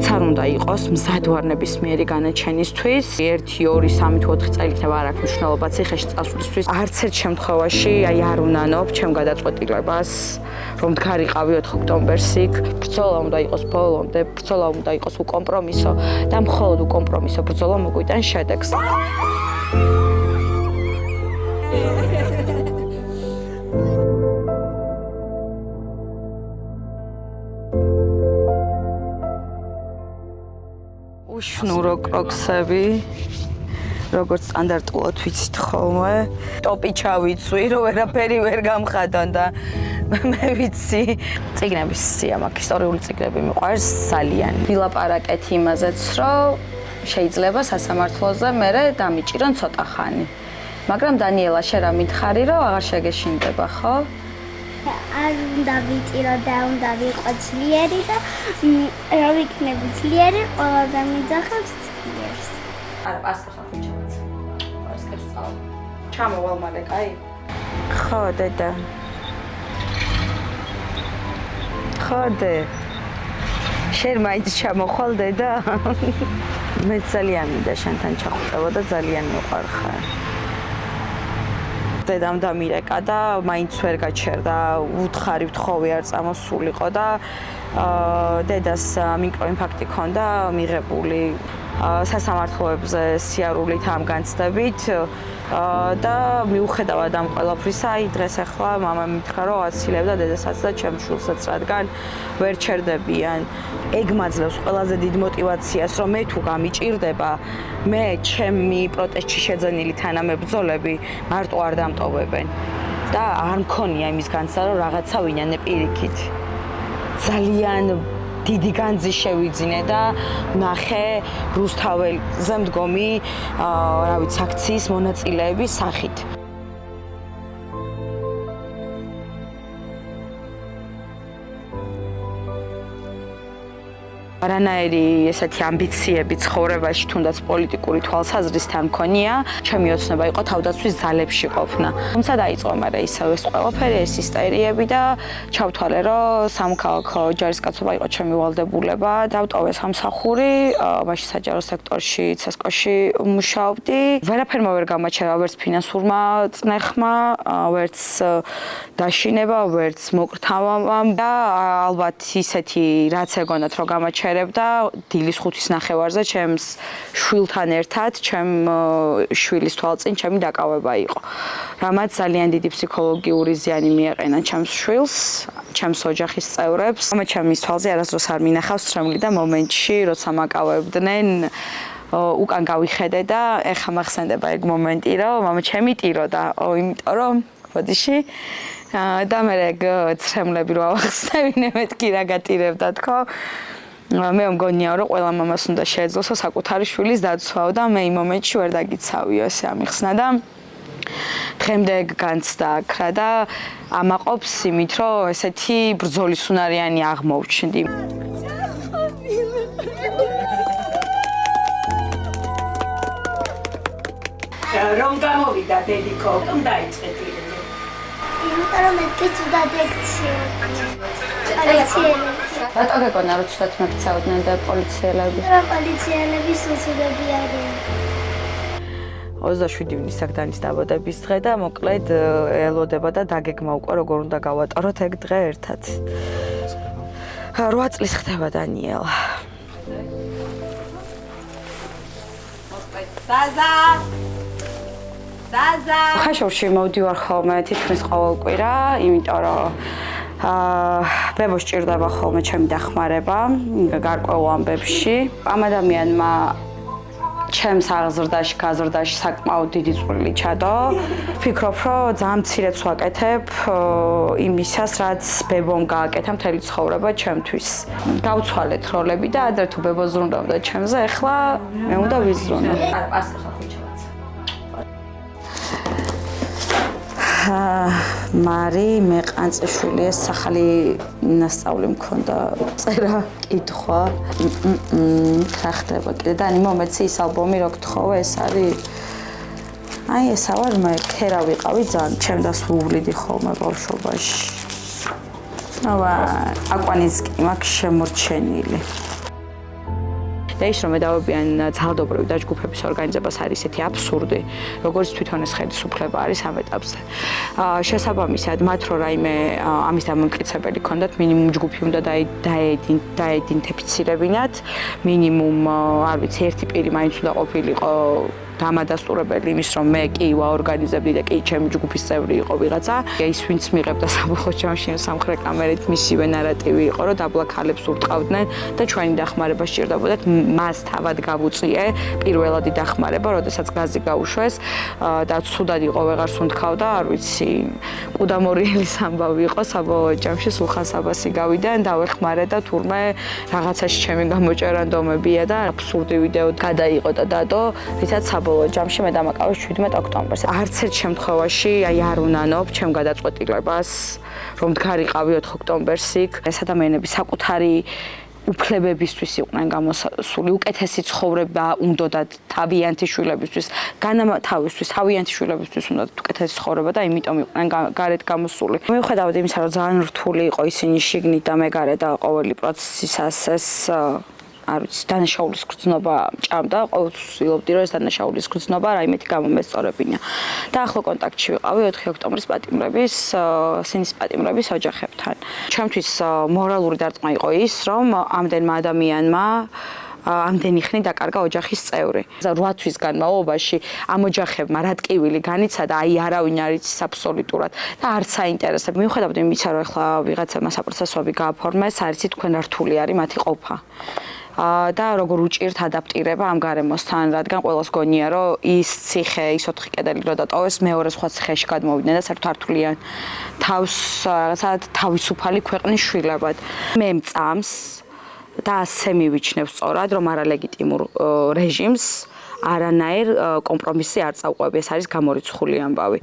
რაც არ უნდა იყოს მზად ვარ ნებისმიერი განაჩენისთვის. 1, 2, 3, 4 წელი იქნება არ აქვს მნიშვნელობა ციხეში წასვლისთვის. არც ერთ შემთხვევაში არ უნანობ ჩემ გადაწყვეტილებას, რომ დგარიყავი 4 ოქტომბერს იქ. ბრძოლა უნდა იყოს ბოლომდე, ბრძოლა უნდა იყოს უკომპრომისო და მხოლოდ უკომპრომისო ბრძოლა მოგვიტან შედეგს. უშნურო კროქსები, როგორც სტანდარტულად ვიცით ხოლმე, ტოპი ჩავიცვი, რომ ვერაფერი ვერ გამხადონ და მე ვიცი. წიგნების სიამაყე, ისტორიული წიგნები მიყვარს ძალიან. ვილაპარაკეთ იმაზეც, რომ შეიძლება სასამართლოზე მერე დამიჭირონ ცოტა ხანი. მაგრამ დანიელა, შენ რა მითხარი, რომ აღარ შეგეშინდება, ხო? არ უნდა ვიტირო და უნდა ვიყო ძლიერი და რა ვიქნები ძლიერი, ყველა მიძახებს ძლიერს. არა, პასპორტს არ ჩამოც. პასპორტს წავალ. ჩამოვალ მალე, კაი? ხო, დედა. ხო, დე. შენ მაინც ჩამოხვალ, დედა? მე ძალიან მინდა შენთან ჩახვიდე და ძალიან მიყვარხარ. დედამ დამირეკა და მაინც ვერ გაჩერდა, უთხარი ვთხოვი არ წამოსულიყო და დედას მიკროინფარქტი ჰქონდა მიღებული სასამართლოებზე სიარულით ამ განცდებით და მიუხედავად ამ ყველაფრისა, აი დღეს ახლა მამა მითხრა, რომ აცილებდა დედასაც და ჩემ შვილსაც, რადგან ვერ ჩერდებიან. ეგ მაძლევს ყველაზე დიდ мотивაციას, რომ მე თუ გამიჭირდება, მე ჩემი პროტესტში შეძენილი თანამებრძოლები მარტო არ დამტოვებენ და არ მქონია იმის განცდა, რომ რაღაცა ვინანე პირიქით. ძალიან დიდი განძი შევიძინე და ნახე რუსთაველზე მდგომი, რა ვიცი, აქციის მონაწილეების სახით. არანაირი ესეთი ამბიციები ცხოვრებაში, თუნდაც პოლიტიკური თვალსაზრისთან მქონია, ჩემი ოცნება იყო თავდაცვის ძალებში ყოფნა. თუმცა დაიწყო მერე ისევ ეს ყველაფერი, ეს ისტორიები და ჩავთვალე, რომ სამოქალაქო ჯარისკაცობა იყო ჩემი ვალდებულება. დავტოვე სამსახური, მაშინ საჯარო სექტორში, ცესკოში მუშაობდი. ვერაფერმა ვერ გამაჩერა, ვერც ფინანსურმა წნეხმა, ვერც დაშინება, ვერც მოკრთავამ და ალბათ ისეთი რაც ეგონათ, რომ გამაჩერა და დილის 5-ის ნახევარზე ჩემს შვილთან ერთად, ჩემ შვილის თვალწინ ჩემი დაკავება იყო. რამაც ძალიან დიდი ფსიქოლოგიური ზიანი მიაყენა ჩემს შვილს, ჩემს ოჯახის წევრებს. მამა ჩემის თვალზე არასდროს არ მინახავს ცრემლი და მომენტში, როცა მაკავებდნენ, უკან გავიხედე და ეხა მახსენდება ეგ მომენტი, რომ მამა ჩემი ტიროდა, იმიტომ რომ ბოდიში და მე ეგ ცრემლები რო ავახსნევინე, მეთქი რა გატირებდა თქო. მე მგონია რომ ყველა მამას უნდა შეეძლოსო საკუთარი შვილის დაცვა და მე იმ მომენტში ვერ დაგიცავიო, ესე ამიხსნა და დღემდე განცდა აქ და ამაყობს იმით, რომ ესეთი ბრძოლის უნარიანი აღმოვჩნდი. რომ გამოვიდა დედიკო, რომ დაიწყეთ ირმე. იმიტომ რომ მეთქი ცუდად რატო გეკონა რომ ცუდად მეკცავდნენ და პოლიციელები? პოლიციელები სუცუდები არიან. 27 ივნის საგდანის დაბადების დღე და მოკლედ ელოდება და დაგეგმა უკვე როგორ უნდა გავატაროთ ეგ დღე ერთად. 8 წლის ხდება დანიელა. ზაზა! ზაზა! ხაშურში მოვდივარ ხოლმე თითქმის ყოველ კვირა, იმიტომ რომ ბებო სჭირდება ხოლმე ჩემი დახმარება გარკვეულ ამბებში. ამ ადამიანმა ჩემს აღზრდაში, გაზრდაში საკმაოდ დიდი წვლილი ჩადო. ვფიქრობ, რომ ძალიან მცირეც ვაკეთებ იმისას, რაც ბებომ გააკეთა მთელი ცხოვრება ჩემთვის. გავცვალეთ როლები და ადრე თუ ბებო ზრუნავდა ჩემზე, ეხლა მე უნდა ვიზრუნო. პასპორტს არ ჩავაცა. მარი, მე ყანწეშვილი ეს ახალი ნასწავლი მქონდა, წერა, კითხვა. რა ხდება კიდე? და მომეცი ის ალბომი რო გთხოვე, ეს არის აი ესა ვარ მე, ქერა ვიყავი ძალიან, ჩემ დას ვუვლიდი ხოლმე ბავშვობაში. აბა, აკვანიც კი მაქვს შემორჩენილი. და ის რომ ედავებიან ძალადობრივი დაჯგუფების ორგანიზებას არის ისეთი აბსურდი, როგორც თვითონ ეს ხელისუფლება არის ამ ეტაპზე. შესაბამისად, მათ რო რაიმე ამის დამამტკიცებელი ქონდათ, მინიმუმ ჯგუფი უნდა დაედინტიფიცირებინათ, მინიმუმ, არ ვიცი, ერთი პირი მაინც უნდა ყოფილიყო დამადასტურებელი იმის, რომ მე კი ვაორგანიზებდი და კი ჩემი ჯგუფის წევრი იყო ვიღაცა. ის ვინც მიღებდა საბოლოო ჯამში სამხრეთ კამერით მისივე ნარატივი იყო, რომ დაბლა ქალებს ურტყავდნენ და ჩვენი დახმარება სჭირდებოდათ. მას თავად გავუწიე პირველადი დახმარება, როდესაც გაზი გაუშვეს და ცუდად იყო, ვეღარ სუნთქავდა, არ ვიცი, კუდამორიელის ამბავი იყო საბოლოო ჯამში სულხან-საბასი გავიდა, დავეხმარე და თურმე რაღაცაში ჩემი გამოჭერანდომებია და აბსურდი ვიდეო გადაიყო და დადო, რითაც საბოლოო ჯამში მე დამაკავეს 17 ოქტომბერს. არც ერთ შემთხვევაში არ უნანობ ჩემ გადაწყვეტილებას, რომ დგარიყავი 4 ოქტომბერს იქ. ეს ადამიანები საკუთარი უფლებებისთვის იყვნენ გამოსული, უკეთესი ცხოვრება უნდათ თავიანთი შვილებისთვის, თავისთვის, თავიანთი შვილებისთვის უნდათ უკეთესი ცხოვრება და იმიტომ იყვნენ გარეთ გამოსული. მიუხედავად იმისა, რომ ძალიან რთული იყო ისინი შიგნით და მე გარეთ და ყოველი პროცესისას ეს არ ვიცი, დანაშაულის გრძნობა ჭამდა, ყოველთვის ვცდილობდი, რომ ეს დანაშაულის გრძნობა რაიმეთი გამომესწორებინა. და ახლო კონტაქტში ვიყავი 4 ოქტომბრის პატიმრების, სინის პატიმრების ოჯახებთან. ჩემთვის მორალური დარტყმა იყო ის, რომ ამდენმა ადამიანმა ამდენი ხნით დაკარგა ოჯახის წევრი. 8 თვის განმავლობაში ამ ოჯახებმა რა ტკივილი განიცადა, არავინ არ იცის აბსოლუტურად და არც აინტერესებს. მიუხედავად იმისა, რომ ახლა ვიღაცებმა საპროცესოები გააფორმეს, არ იცით თქვენ რა რთული არის მათი ყოფა. და როგორ უჭირთ ადაპტირება ამ გარემოსთან, რადგან ყველას გონია, რომ ის ციხე, ის 4 კედელი რო დატოვეს, მეორე სხვა ციხეში გადმოვიდნენ და საერთოდ არ თვლიან თავს რაღაცა თავისუფალი ქვეყნის შვილებად. მე მწამს და ასე მივიჩნევ სწორად, რომ არალეგიტიმურ რეჟიმს არანაირ კომპრომისი არ წაუყვები. ეს არის გამორიცხული ამბავი.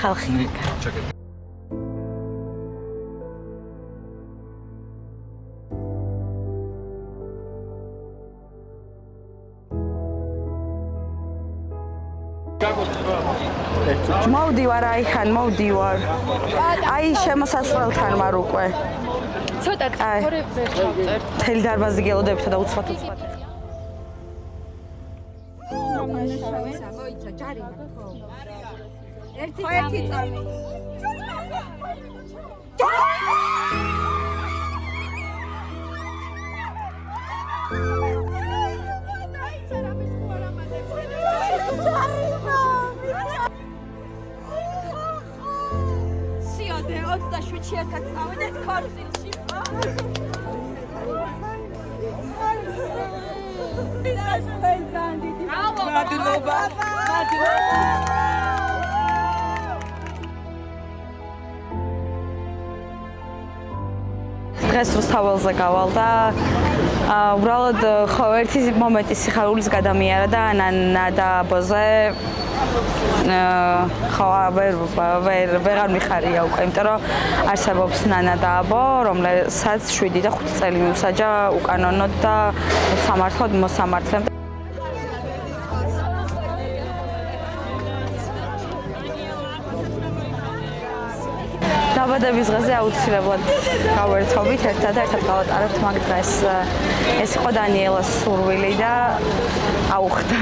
ხალხი მოვდივარ აიხან, მოვდივარ. აი შემოსასვლელთან ვარ უკვე. ცოტა წახვრი ვერ ჩავწერთ. მთელი დარბაზი გელოდებითა და უცბად. მოიცა ჯარი ხო? ერთი წამი. სიოდე 27-ში ერთად წავედეთ ქორწილში. მადლობა. დღეს რუსთაველზე გავალ და უბრალოდ ხო ერთი მომენტი სიხარულის გადამიარა და ნადაბოზე ხო ვეღარ მიხარია უკვე, იმიტომ რომ არსებობს ნანადაბო, რომელსაც 7 და 5 წელი მიუსაჯა უკანონოდ და მოსამართლემ. დაბადების დღეზე აუცილებლად გავერთობით ერთად გავატარებთ მაგ დღეს. ეს იყო დანიელას სურვილი და აუხდა.